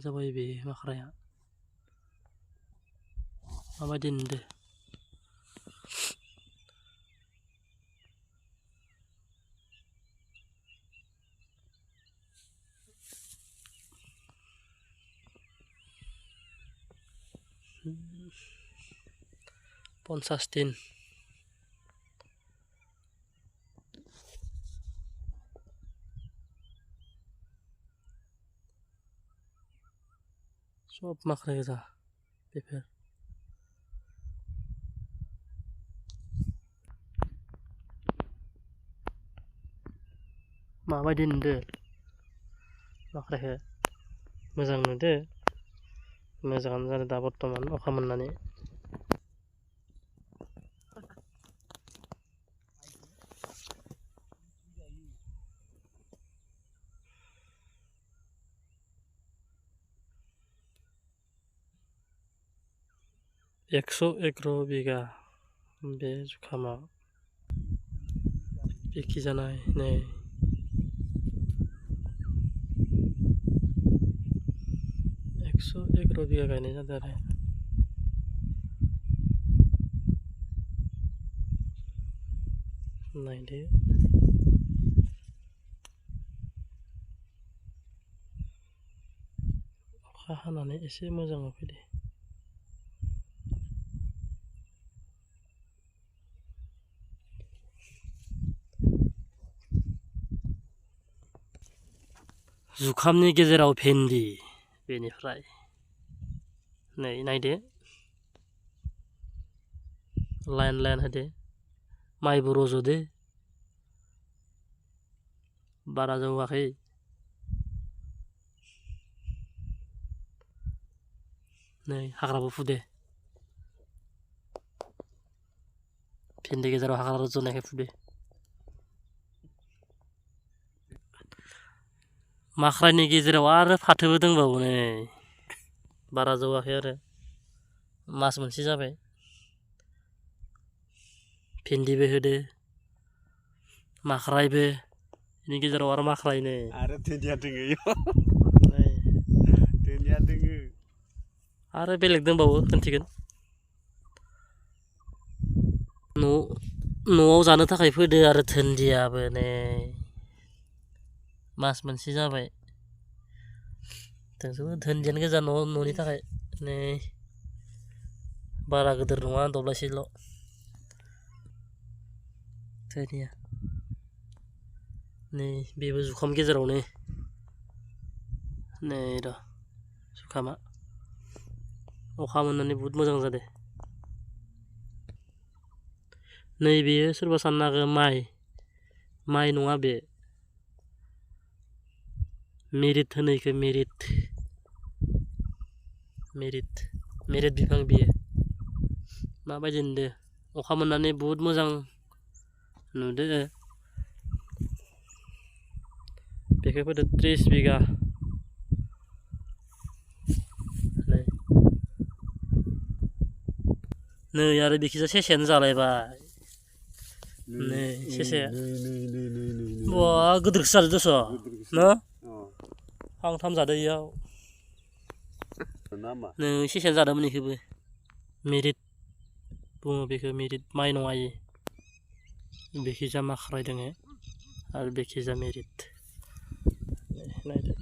जाबाय बे माख्राया माबायदि नुदो पन्सास दिन सब माख्रा गोजा बेफोर माबायदि नुदो माख्राखो मोजां नुदो मोजाङानो जादों दा बर्थमान अखा मोननानै एकस' एगार' बिगा बे जुखामा बिखि जानाय नै 111 बिगा गायनाय जादों आरो नायदो अखा हानानै एसे मोजाङाव फैदो जुखामनि गेजेराव भेन्दि बेनिफ्राय नै नायदो लाइन लाइन होदो माइबो रज'दो बारा जौआखै नै हाग्राबो फुदो भेन्दि गेजेराव हाग्रा रज'नायखाय फुदो माख्रानि गेजेराव आरो फाथोबो दंबावो नै बारा जौआखै आरो मास मोनसे जाबाय भेन्दिबो होदो माख्रायबो बेनि गेजेराव आरो माख्राय नै आरो धोनिया दोङो धोनिया दोङो आरो बेलेग दंबावो खोन्थिगोन न'आव जानो थाखाय फोदो आरो धोन्दियाबो नै मास मोनसे जाबाय धोन्दियानो गोजा न'नि थाखाय नै बारा गिदिर नङा दब्लायसेल' धोनिया नै बेबो जुखाम गेजेरावनो नै र' जुखामा अखा मोननानै बहुद मोजां जादों नै बेयो सोरबा साननो हागौ माइ नङा बे मेरिट होनो इखो मेरिट बिफां बियो माबायदि नुदो अखा मोननानै बहुद मोजां नुदो बेखौ फोदो 30 बिगा नै आरो बेखिजा सेसेयानो जालायबाय नै सेसेया बा गिदिरसो जादो दस' न फांथाम जादो इयाव नै सेसेयानो जादोंमोन इखोबो मेरिट बुङो बेखौ मेरिट माइ नङा इयो बेखिजा माख्राय दोङो आरो बेखिजा मेरिट नायदो